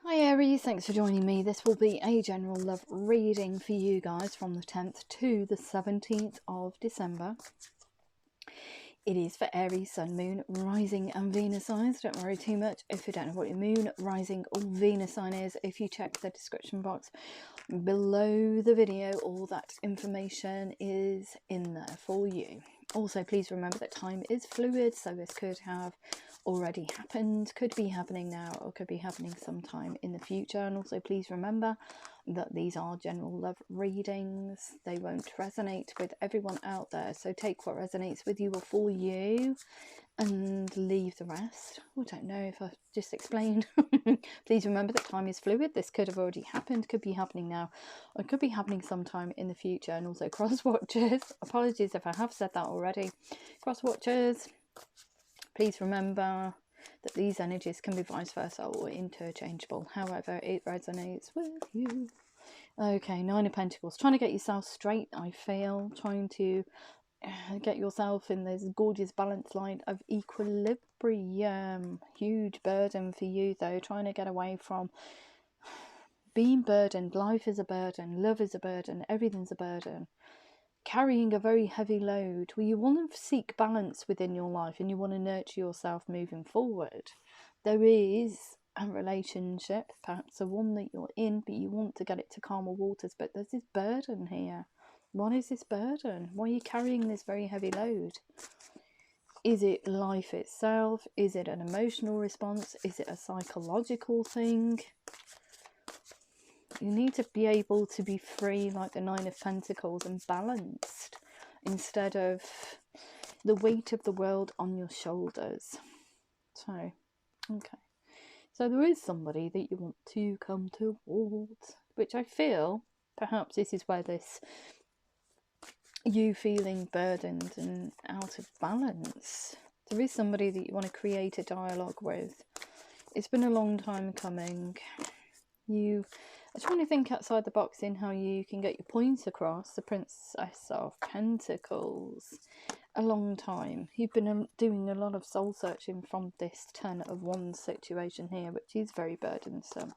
Hi Aries, thanks for joining me. This will be a general love reading for you guys from the 10th to the 17th of December. It is for Aries, Sun, Moon, Rising and Venus signs. Don't worry too much if you don't know what your Moon, Rising or Venus sign is. If you check the description box below the video, all that information is in there for you. Also, please remember that time is fluid, so this could have already happened, could be happening now, or could be happening sometime in the future. And also, please remember that these are general love readings. They won't resonate with everyone out there, so take what resonates with you or for you and leave the rest. I don't know if I just explained. Please remember that time is fluid. This could have already happened, could be happening now, or it could be happening sometime in the future. And also cross watchers, apologies if I have said that already. Cross watchers, please remember that these energies can be vice versa or interchangeable, however it resonates with you. Okay, Nine of Pentacles. Trying to get yourself straight, I feel. Trying to get yourself in this gorgeous balance line of equilibrium. Huge burden for you, though. Trying to get away from being burdened. Life is a burden. Love is a burden. Everything's a burden. Carrying a very heavy load, where you want to seek balance within your life and you want to nurture yourself moving forward. There is a relationship, perhaps the one that you're in, but you want to get it to calmer waters, but there's this burden here. What is this burden? Why are you carrying this very heavy load? Is it life itself? Is it an emotional response? Is it a psychological thing? You need to be able to be free, like the Nine of Pentacles, and balanced, instead of the weight of the world on your shoulders. So, okay. So there is somebody that you want to come towards, which I feel, perhaps this is where this, you feeling burdened and out of balance. There is somebody that you want to create a dialogue with. It's been a long time coming. You are trying to think outside the box in how you can get your points across. The Princess of Pentacles. A long time. You've been doing a lot of soul searching from this Ten of Wands situation here, which is very burdensome.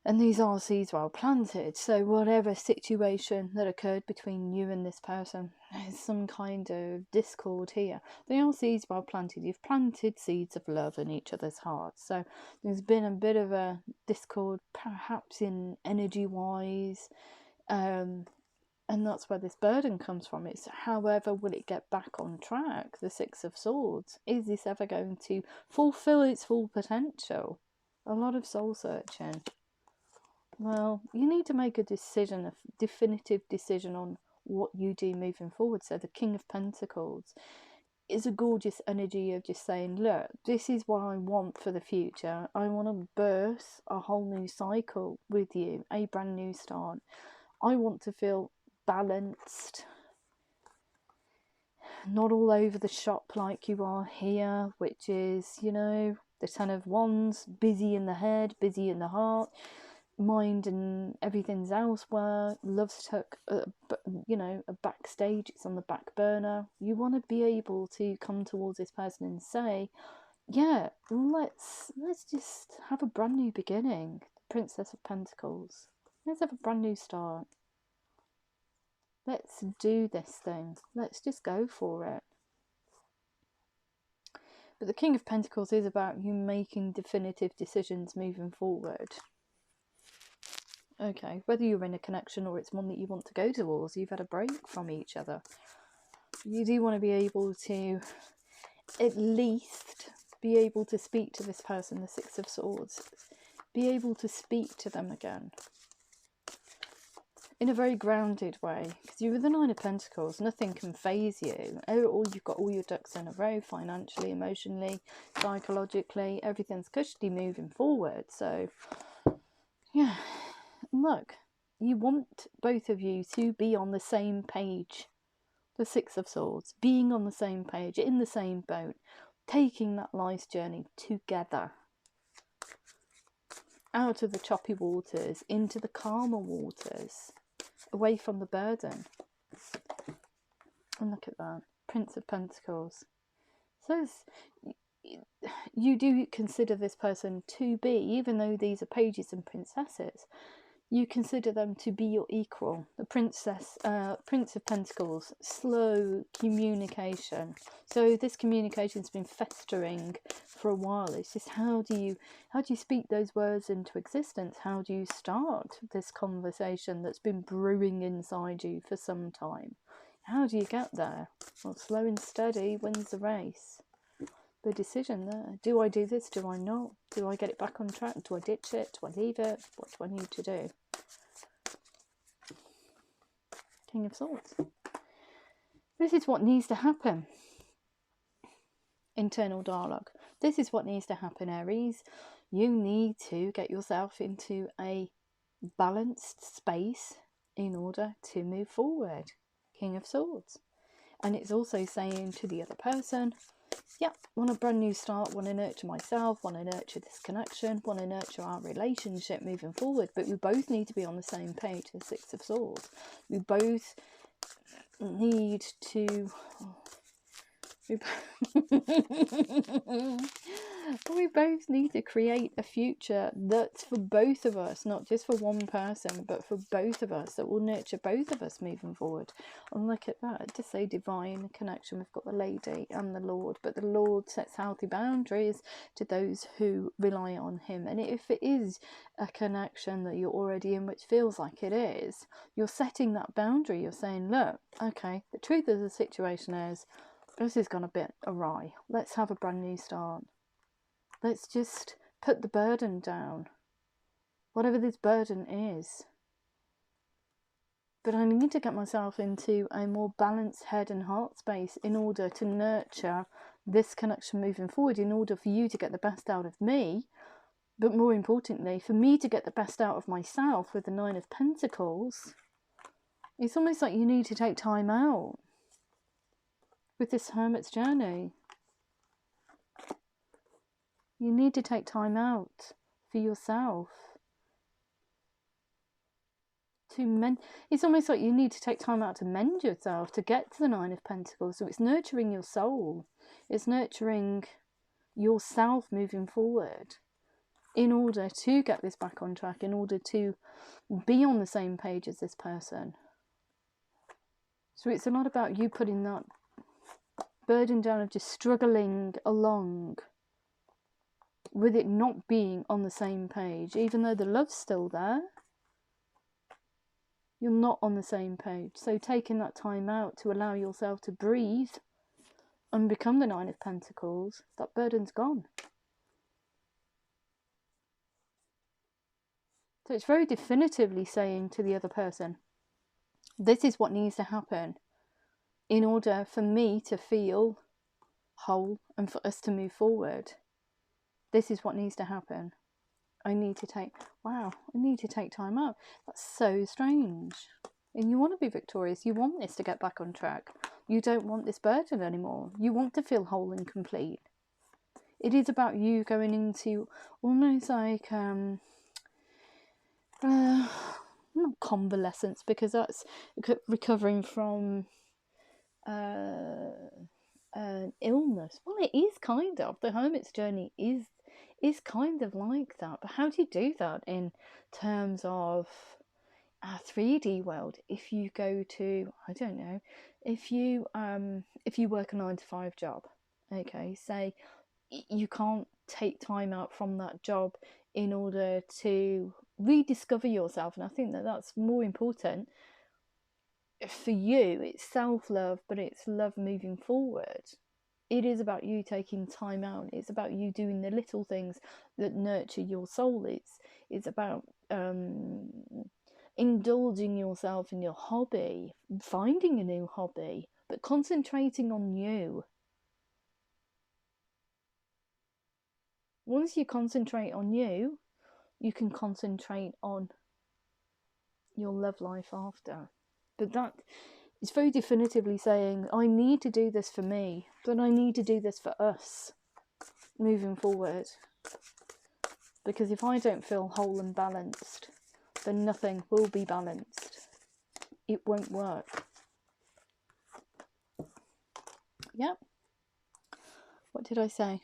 And these are seeds well planted. So whatever situation that occurred between you and this person, there's some kind of discord here. They are seeds well planted. You've planted seeds of love in each other's hearts. So there's been a bit of a discord, perhaps in energy-wise. And that's where this burden comes from. It's however will it get back on track? The Six of Swords. Is this ever going to fulfill its full potential? A lot of soul searching. Well, you need to make a decision, a definitive decision on what you do moving forward. So the King of Pentacles is a gorgeous energy of just saying, look, this is what I want for the future. I want to birth a whole new cycle with you, a brand new start. I want to feel balanced, not all over the shop like you are here, which is, you know, the Ten of Wands, busy in the head, busy in the heart. Mind and everything's elsewhere. Love's took you know, a backstage, it's on the back burner. You want to be able to come towards this person and say, yeah, let's just have a brand new beginning. Princess of Pentacles, let's have a brand new start. Let's do this thing. Let's just go for it. But the King of Pentacles is about you making definitive decisions moving forward. Okay, whether you're in a connection or it's one that you want to go towards, you've had a break from each other. You do want to be able to at least be able to speak to this person, the Six of Swords. Be able to speak to them again. In a very grounded way. Because you're with the Nine of Pentacles, nothing can faze you. You've got all your ducks in a row, financially, emotionally, psychologically. Everything's cushy moving forward. So, yeah. Look, you want both of you to be on the same page. The Six of Swords, being on the same page, in the same boat, taking that life's journey together. Out of the choppy waters, into the calmer waters, away from the burden. And look at that, Prince of Pentacles. So you do consider this person to be, even though these are pages and princesses, you consider them to be your equal. The Prince of Pentacles, slow communication. So this communication's been festering for a while. It's just how do you speak those words into existence? How do you start this conversation that's been brewing inside you for some time? How do you get there? Well, slow and steady wins the race. The decision there. Do I do this? Do I not? Do I get it back on track? Do I ditch it? Do I leave it? What do I need to do? King of Swords. This is what needs to happen. Internal dialogue. This is what needs to happen, Aries. You need to get yourself into a balanced space in order to move forward. King of Swords. And it's also saying to the other person, yep, want a brand new start, want to nurture myself, want to nurture this connection, want to nurture our relationship moving forward, but we both need to be on the same page, the Six of Swords. We both need to... we both need to create a future that's for both of us, not just for one person, but for both of us, that will nurture both of us moving forward. And look at that, to say divine connection, we've got the Lady and the Lord, but the Lord sets healthy boundaries to those who rely on him. And if it is a connection that you're already in, which feels like it is, you're setting that boundary. You're saying, look, okay, the truth of the situation is, this has gone a bit awry. Let's have a brand new start. Let's just put the burden down. Whatever this burden is. But I need to get myself into a more balanced head and heart space in order to nurture this connection moving forward, in order for you to get the best out of me, but more importantly, for me to get the best out of myself with the Nine of Pentacles. It's almost like you need to take time out with this Hermit's journey. You need to take time out for yourself. It's almost like you need to take time out to mend yourself, to get to the Nine of Pentacles. So it's nurturing your soul. It's nurturing yourself moving forward in order to get this back on track, in order to be on the same page as this person. So it's a lot about you putting that burden down of just struggling along with it not being on the same page. Even though the love's still there, you're not on the same page. So taking that time out to allow yourself to breathe and become the Nine of Pentacles, that burden's gone. So it's very definitively saying to the other person, this is what needs to happen in order for me to feel whole and for us to move forward. This is what needs to happen. I need to take time out. That's so strange. And you want to be victorious. You want this to get back on track. You don't want this burden anymore. You want to feel whole and complete. It is about you going into almost like not convalescence, because that's recovering from an illness. Well, it is kind of. The Hermit's journey is kind of like that. But how do you do that in terms of a 3D world? If you go to, I don't know, if you work a 9-to-5 job, okay, say you can't take time out from that job in order to rediscover yourself. And I think that that's more important for you. It's self-love, but it's love moving forward. It is about you taking time out. It's about you doing the little things that nurture your soul. It's about indulging yourself in your hobby, finding a new hobby, but concentrating on you. Once you concentrate on you, you can concentrate on your love life after. But that is very definitively saying, I need to do this for me, but I need to do this for us moving forward. Because if I don't feel whole and balanced, then nothing will be balanced. It won't work. Yep. What did I say?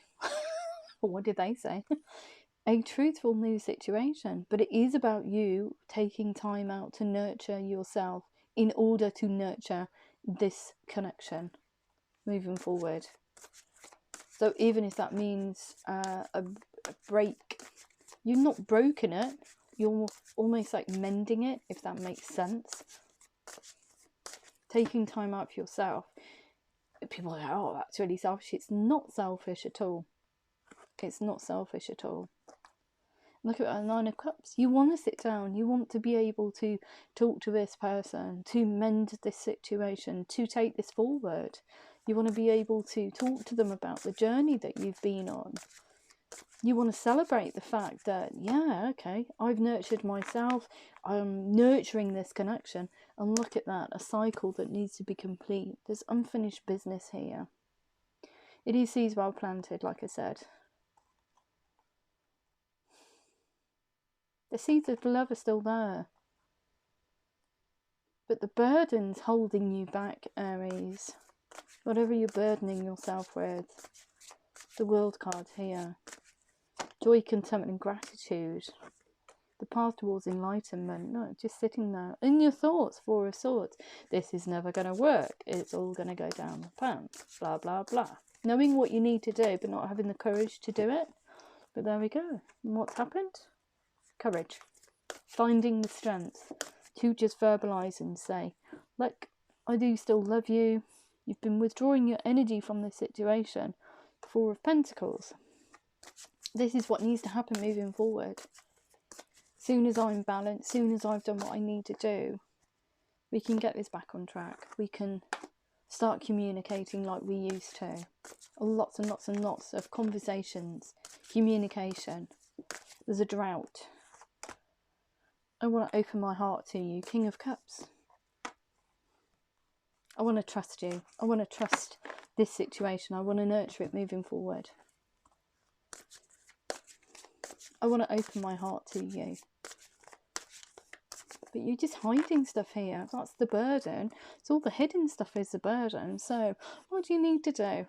What did they say? A truthful new situation, but it is about you taking time out to nurture yourself in order to nurture this connection moving forward. So even if that means a break, you've not broken it, you're almost like mending it, if that makes sense. Taking time out for yourself. People are like, oh, that's really selfish. It's not selfish at all. It's not selfish at all. Look at that Nine of Cups. You want to sit down. You want to be able to talk to this person, to mend this situation, to take this forward. You want to be able to talk to them about the journey that you've been on. You want to celebrate the fact that, yeah, okay, I've nurtured myself. I'm nurturing this connection. And look at that, a cycle that needs to be complete. There's unfinished business here. It is seeds well planted, like I said. The seeds of love are still there. But the burden's holding you back, Aries. Whatever you're burdening yourself with. The World card here. Joy, contentment and gratitude. The path towards enlightenment. No, just sitting there. In your thoughts, Four of Swords. This is never going to work. It's all going to go down the pan. Blah, blah, blah. Knowing what you need to do, but not having the courage to do it. But there we go. And what's happened? Courage. Finding the strength to just verbalise and say, look, I do still love you. You've been withdrawing your energy from this situation. Four of Pentacles. This is what needs to happen moving forward. Soon as I'm balanced, soon as I've done what I need to do, we can get this back on track. We can start communicating like we used to. Lots and lots and lots of conversations, communication. There's a drought. I want to open my heart to you, King of Cups. I want to trust you. I want to trust this situation. I want to nurture it moving forward. I want to open my heart to you. But you're just hiding stuff here. That's the burden. So all the hidden stuff is the burden. So what do you need to do?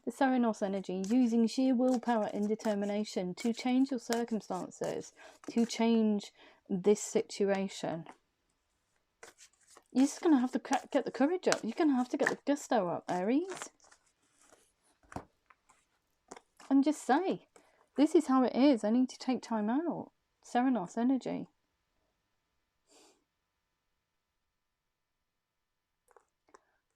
The Serenos energy, using sheer willpower and determination to change your circumstances, to change this situation. You're just going to have to get the courage up. You're going to have to get the gusto up, Aries. And just say, this is how it is. I need to take time out. Serenos energy.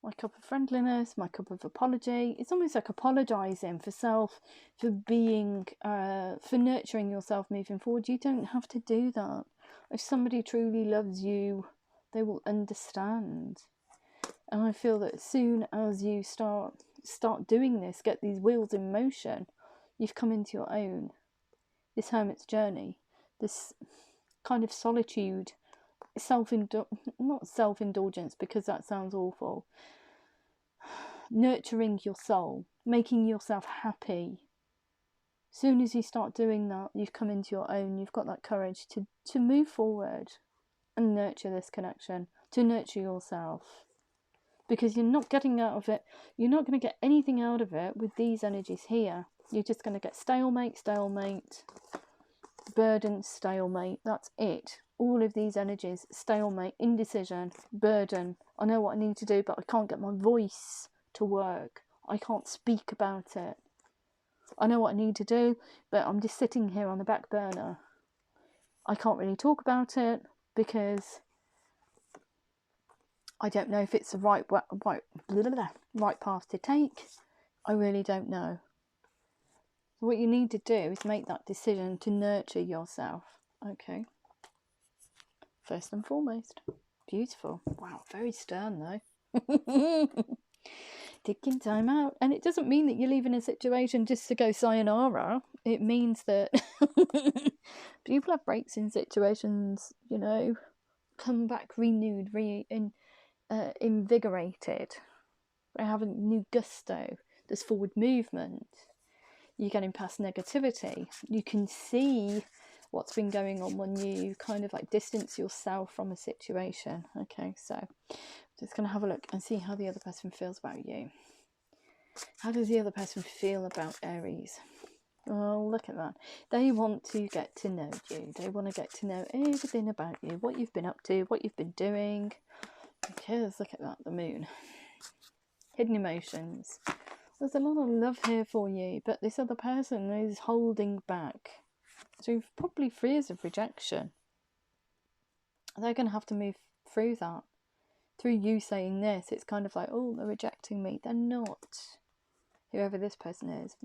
My cup of friendliness, my cup of apology. It's almost like apologising for self, for being, for nurturing yourself moving forward. You don't have to do that. If somebody truly loves you, they will understand. And I feel that as soon as you start doing this, get these wheels in motion, you've come into your own. This hermit's journey, this kind of solitude, not self-indulgence, because that sounds awful. Nurturing your soul, making yourself happy. As soon as you start doing that, you've come into your own. You've got that courage to move forward and nurture this connection, to nurture yourself. Because you're not getting out of it, you're not going to get anything out of it with these energies here. You're just going to get stalemate, burden, stalemate. That's it. All of these energies, stalemate, indecision, burden. I know what I need to do, but I can't get my voice to work. I can't speak about it. I know what I need to do, but I'm just sitting here on the back burner. I can't really talk about it because I don't know if it's the right path to take. I really don't know. What you need to do is make that decision to nurture yourself. Okay. First and foremost. Beautiful. Wow, very stern though. Taking time out. And it doesn't mean that you're leaving a situation just to go sayonara. It means that people have breaks in situations, you know, come back renewed, invigorated. They have a new gusto. There's forward movement. You're getting past negativity. You can see what's been going on when you kind of like distance yourself from a situation. Okay, so just going to have a look and see how the other person feels about you. How does the other person feel about Aries? Oh, look at that. They want to get to know you. They want to get to know everything about you, what you've been up to, what you've been doing. Because look at that, the moon. Hidden emotions. There's a lot of love here for you, but this other person is holding back. So probably fears of rejection. They're going to have to move through that. Through you saying this, it's kind of like, oh, they're rejecting me. They're not. Whoever this person is.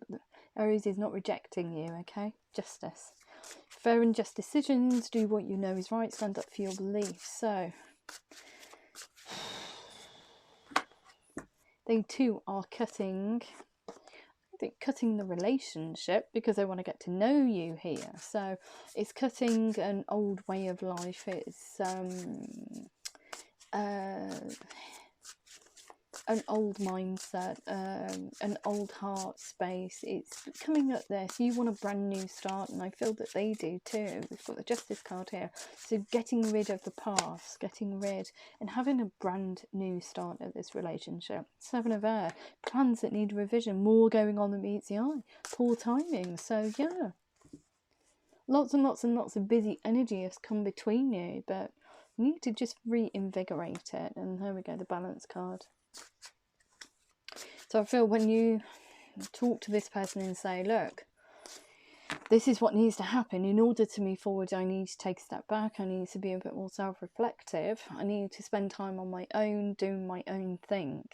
Aries is not rejecting you, okay? Justice. Fair and just decisions. Do what you know is right. Stand up for your beliefs. So, they too are cutting the relationship because they want to get to know you here. So it's cutting an old way of life. It's an old mindset, an old heart space. It's coming up this. You want a brand new start, and I feel that they do too. We've got the Justice card here. So getting rid of the past, getting rid and having a brand new start of this relationship. Seven of Air, plans that need revision, more going on than meets the eye. Poor timing. So yeah, lots and lots and lots of busy energy has come between you, but you need to just reinvigorate it. And there we go, the Balance card. So I feel when you talk to this person and say, look, this is what needs to happen. In order to move forward, I need to take a step back. I need to be a bit more self-reflective. I need to spend time on my own, doing my own thing.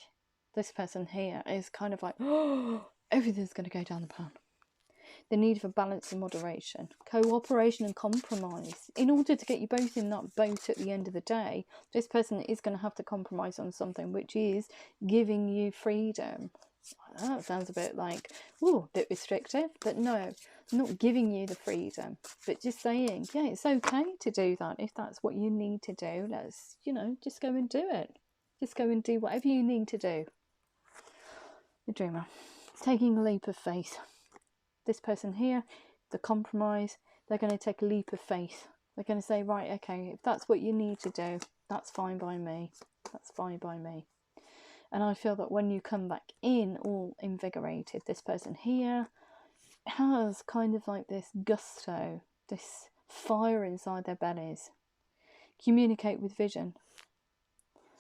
This person here is kind of like, oh, everything's going to go down the pan. The need for balance and moderation, cooperation and compromise. In order to get you both in that boat at the end of the day, this person is going to have to compromise on something, which is giving you freedom. That sounds a bit like, ooh, a bit restrictive, but no, not giving you the freedom, but just saying, yeah, it's okay to do that. If that's what you need to do, let's, just go and do it. Just go and do whatever you need to do. The Dreamer. Taking a leap of faith. This person here, the compromise, they're going to take a leap of faith. They're going to say, right, okay, if that's what you need to do, that's fine by me. That's fine by me. And I feel that when you come back in all invigorated, this person here has kind of like this gusto, this fire inside their bellies. Communicate with vision.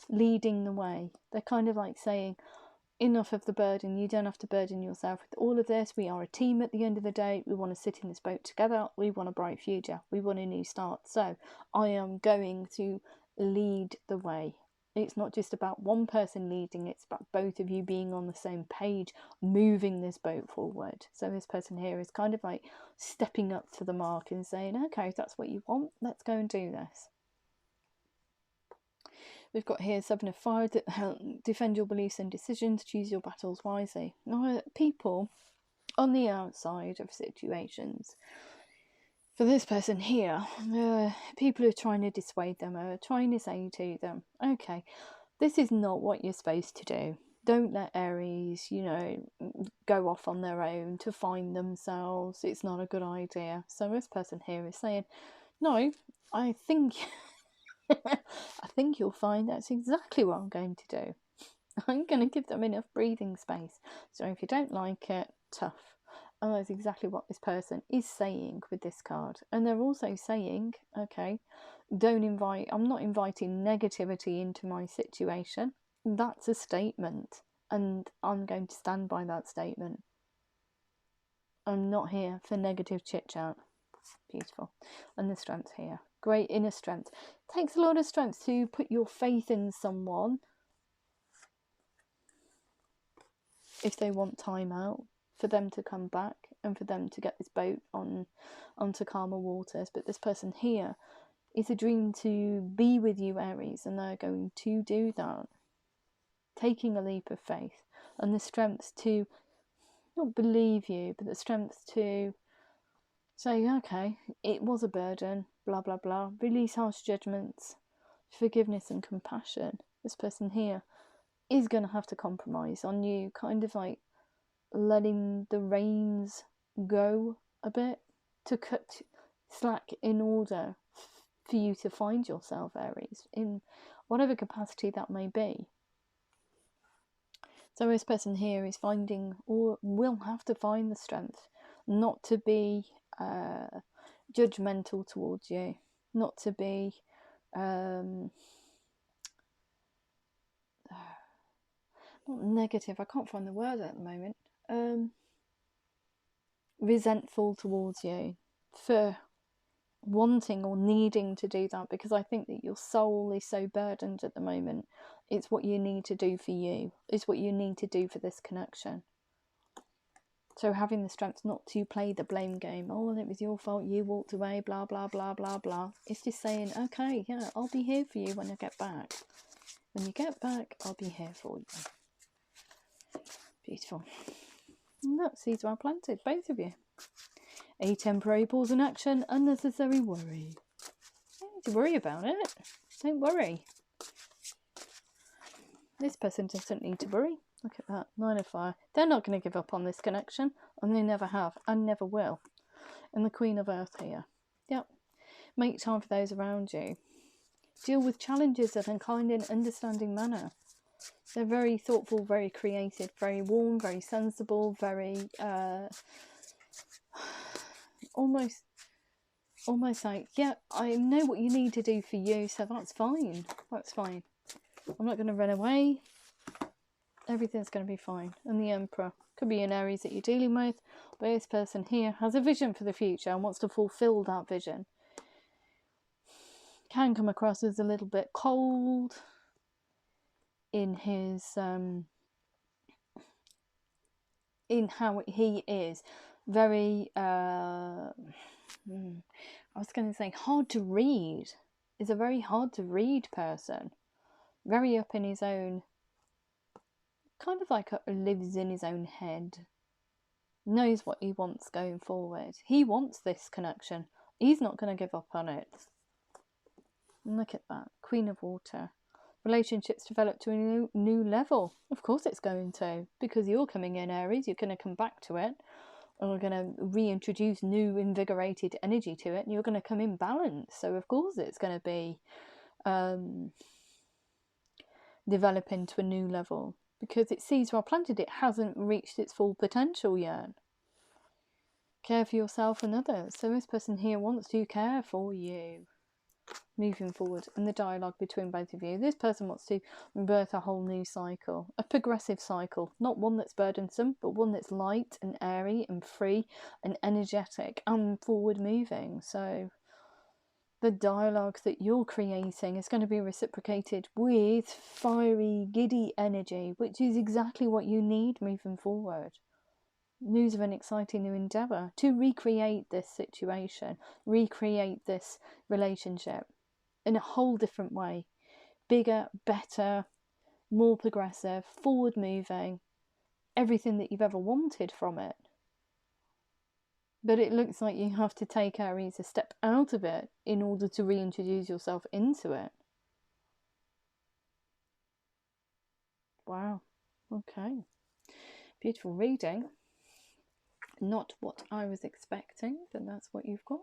Leading the way. They're kind of like saying, enough of the burden. You don't have to burden yourself with all of this. We are a team at the end of the day. We want to sit in this boat together. We want a bright future. We want a new start. So I am going to lead the way. It's not just about one person leading. It's about both of you being on the same page, moving this boat forward. So this person here is kind of like stepping up to the mark and saying, okay, if that's what you want, let's go and do this. We've got here Seven of Fire, defend your beliefs and decisions, choose your battles wisely. Now, people on the outside of situations, for this person here, people are trying to dissuade them, are trying to say to them, okay, this is not what you're supposed to do. Don't let Aries, go off on their own to find themselves. It's not a good idea. So this person here is saying, no, I think you'll find that's exactly what I'm going to do. I'm going to give them enough breathing space. So if you don't like it, tough. And that's exactly what this person is saying with this card. And they're also saying, okay, I'm not inviting negativity into my situation. That's a statement. And I'm going to stand by that statement. I'm not here for negative chit-chat. Beautiful. And the strength here. Great inner strength. It takes a lot of strength to put your faith in someone if they want time out, for them to come back and for them to get this boat onto calmer waters. But this person here is a dream to be with you, Aries, and they're going to do that. Taking a leap of faith and the strength to not believe you, but the strength to say, okay, it was a burden, blah, blah, blah. Release harsh judgments, forgiveness and compassion. This person here is going to have to compromise on you, kind of like letting the reins go a bit, to cut slack in order for you to find yourself, Aries, in whatever capacity that may be. So this person here is finding, or will have to find, the strength not to be judgmental towards you, not to be not negative, I can't find the word at the moment, resentful towards you for wanting or needing to do that, because I think that your soul is so burdened at the moment. It's what you need to do for you. It's what you need to do for this connection. So having the strength not to play the blame game. Oh, it was your fault, you walked away, blah, blah, blah, blah, blah. It's just saying, okay, yeah, I'll be here for you when I get back. When you get back, I'll be here for you. Beautiful. And that seeds are planted, both of you. A temporary pause in action, unnecessary worry. You don't need to worry about it. Don't worry. This person doesn't need to worry. Look at that, 9 of Fire. They're not going to give up on this connection, and they never have, and never will. And the Queen of Earth here. Yep. Make time for those around you. Deal with challenges in a kind and understanding manner. They're very thoughtful, very creative, very warm, very sensible, very almost like, yeah, I know what you need to do for you, so that's fine. That's fine. I'm not going to run away. Everything's going to be fine. And the Emperor could be an Aries that you're dealing with, but this person here has a vision for the future and wants to fulfill that vision. Can come across as a little bit cold in his in how he is. Very I was going to say hard to read. Is a very hard to read person. Very up in his own, kind of like lives in his own head. Knows what he wants going forward. He wants this connection. He's not going to give up on it. Look at that. Queen of Water. Relationships develop to a new level. Of course it's going to. Because you're coming in, Aries. You're going to come back to it. And we're going to reintroduce new invigorated energy to it. And you're going to come in balance. So of course it's going to be developing to a new level. Because it sees well planted. It hasn't reached its full potential yet. Care for yourself and others. So this person here wants to care for you. Moving forward, and the dialogue between both of you. This person wants to birth a whole new cycle, a progressive cycle, not one that's burdensome, but one that's light and airy and free and energetic and forward moving. So the dialogue that you're creating is going to be reciprocated with fiery, giddy energy, which is exactly what you need moving forward. News of an exciting new endeavour to recreate this situation, recreate this relationship in a whole different way. Bigger, better, more progressive, forward moving, everything that you've ever wanted from it. But it looks like you have to take, Aries, a step out of it in order to reintroduce yourself into it. Wow. Okay. Beautiful reading. Not what I was expecting, but that's what you've got.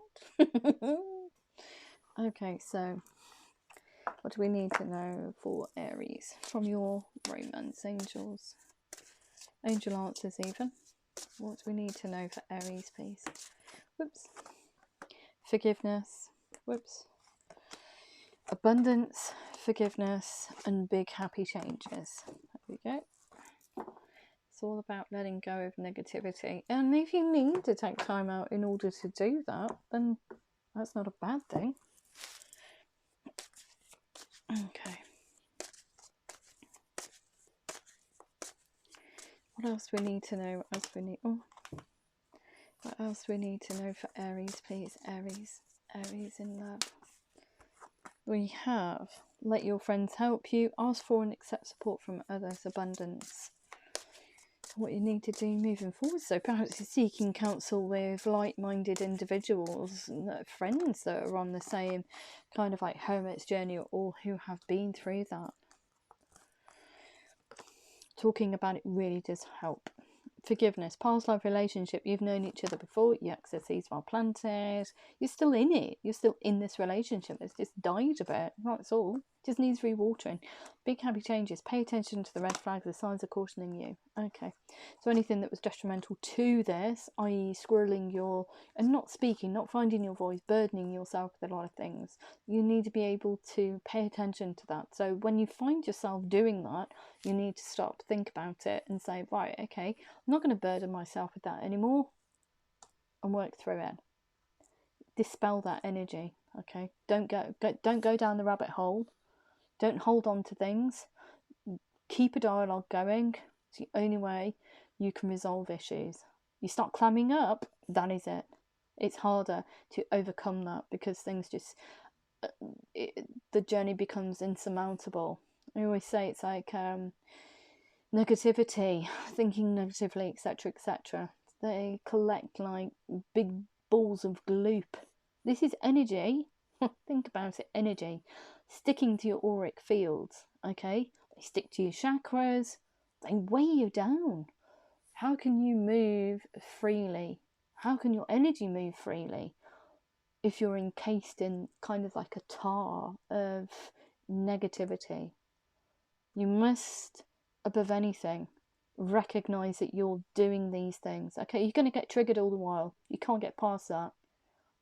Okay, so what do we need to know for Aries from your romance angels? Angel answers even. What do we need to know for Aries, please? Whoops. Forgiveness. Whoops. Abundance, forgiveness, and big happy changes. There we go. It's all about letting go of negativity. And if you need to take time out in order to do that, then that's not a bad thing. Okay. What else do we need to know? What else do we need to know for Aries, please? Aries in love. We have let your friends help you, ask for and accept support from others, abundance. What you need to do moving forward. So perhaps you're seeking counsel with like-minded individuals, friends that are on the same kind of like hermit's journey, or who have been through that. Talking about it really does help forgiveness, past life relationship, you've known each other before, you access seeds while planted, you're still in it, you're still in this relationship, it's just died a bit, that's all, just needs rewatering. Big happy changes, pay attention to the red flags, the signs are cautioning you. Okay, so anything that was detrimental to this, i.e. squirreling your, and not speaking, not finding your voice, burdening yourself with a lot of things, you need to be able to pay attention to that. So when you find yourself doing that, you need to stop, think about it and say, right, okay, I'm not going to burden myself with that anymore, and work through it. Dispel that energy. Okay, don't go down the rabbit hole. Don't hold on to things. Keep a dialogue going. It's the only way you can resolve issues. You start clamming up, that is it. It's harder to overcome that because things just, the journey becomes insurmountable. I always say it's like negativity, thinking negatively, etc., etc. They collect like big balls of gloop. This is energy. Think about it, energy sticking to your auric fields. Okay, they stick to your chakras, they weigh you down. How can you move freely? How can your energy move freely if you're encased in kind of like a tar of negativity? You must, above anything, recognize that you're doing these things. Okay, you're going to get triggered all the while. You can't get past that.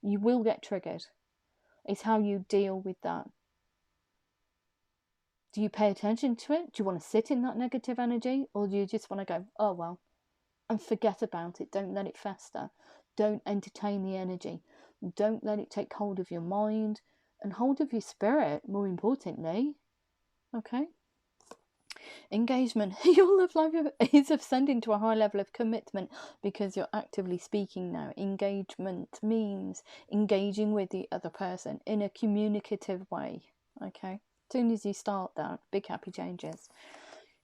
You will get triggered. It's how you deal with that. Do you pay attention to it? Do you want to sit in that negative energy? Or do you just want to go, oh well, and forget about it? Don't let it fester. Don't entertain the energy. Don't let it take hold of your mind and hold of your spirit, more importantly. Okay? Engagement. Your love life is ascending to a high level of commitment because you're actively speaking now. Engagement means engaging with the other person in a communicative way. Okay? As soon as you start that, big happy changes.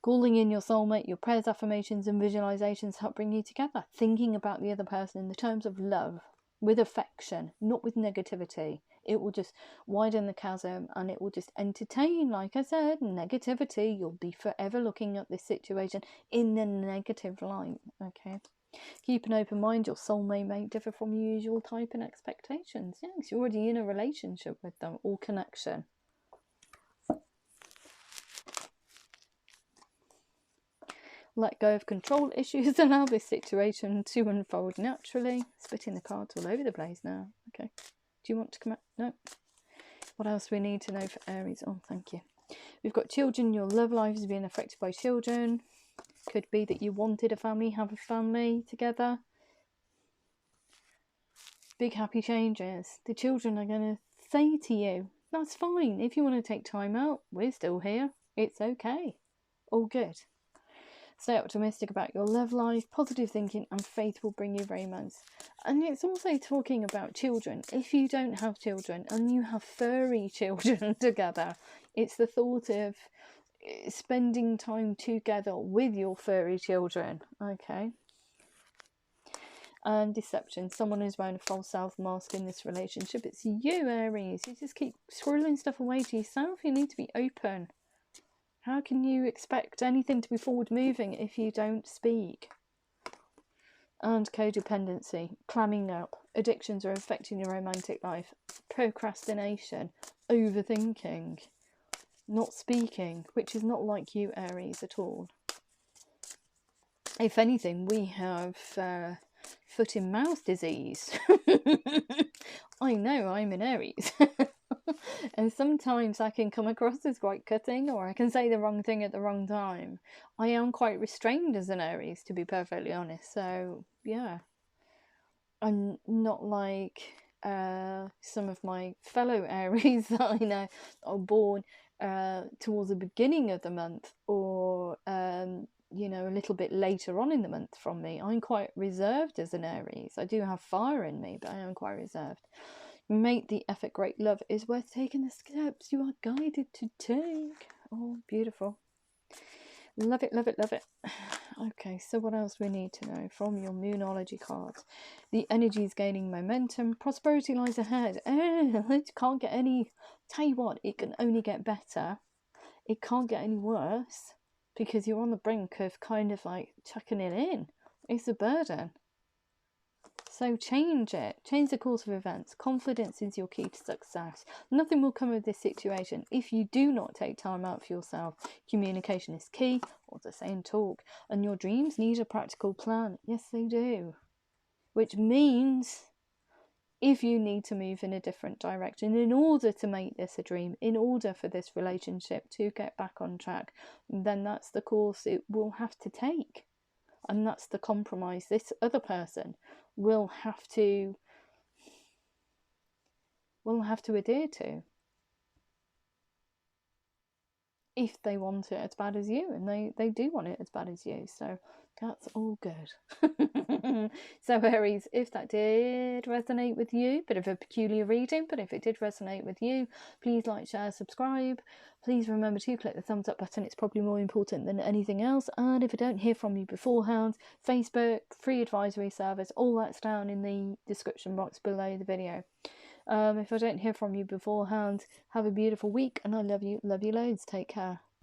Calling in your soulmate, your prayers, affirmations and visualizations help bring you together. Thinking about the other person in the terms of love, with affection, not with negativity. It will just widen the chasm and it will just entertain, like I said, negativity. You'll be forever looking at this situation in a negative light. Okay. Keep an open mind. Your soulmate may differ from your usual type and expectations. Yes, you're already in a relationship with them or connection. Let go of control issues. Allow this situation to unfold naturally. Spitting the cards all over the place now. Okay. Do you want to come out? No. What else do we need to know for Aries? Oh, thank you. We've got children. Your love life is being affected by children. Could be that you wanted a family, have a family together. Big happy changes. The children are going to say to you, that's fine. If you want to take time out, we're still here. It's okay. All good. Stay optimistic about your love life. Positive thinking and faith will bring you romance. And it's also talking about children. If you don't have children and you have furry children together, it's the thought of spending time together with your furry children. Okay. And deception. Someone who's wearing a false self mask in this relationship. It's you, Aries. You just keep swirling stuff away to yourself. You need to be open. How can you expect anything to be forward moving if you don't speak? And codependency, clamming up. Addictions are affecting your romantic life. Procrastination, overthinking, not speaking, which is not like you, Aries, at all. If anything, we have foot and mouth disease. I know, I'm an Aries. And sometimes I can come across as quite cutting, or I can say the wrong thing at the wrong time. I am quite restrained as an Aries, to be perfectly honest. So, yeah. I'm not like some of my fellow Aries that I know are born towards the beginning of the month, or you know, a little bit later on in the month from me. I'm quite reserved as an Aries. I do have fire in me, but I am quite reserved. Make the effort great. Love is worth taking the steps you are guided to take. Oh, beautiful. Love it, love it, love it. Okay, so what else we need to know from your Moonology cards? The energy is gaining momentum. Prosperity lies ahead. It can't get any... Tell you what, it can only get better. It can't get any worse, because you're on the brink of kind of like chucking it in. It's a burden. So change it. Change the course of events. Confidence is your key to success. Nothing will come of this situation if you do not take time out for yourself. Communication is key, or the same talk. And your dreams need a practical plan. Yes, they do. Which means if you need to move in a different direction in order to make this a dream, in order for this relationship to get back on track, then that's the course it will have to take. And that's the compromise this other person will have to adhere to if they want it as bad as you, and they do want it as bad as you. So that's all good. So Aries, if that did resonate with you, bit of a peculiar reading, but if it did resonate with you, please like, share, subscribe. Please remember to click the thumbs up button. It's probably more important than anything else. And if I don't hear from you beforehand, Facebook, free advisory service, all that's down in the description box below the video. If I don't hear from you beforehand, have a beautiful week, and I love you loads. Take care.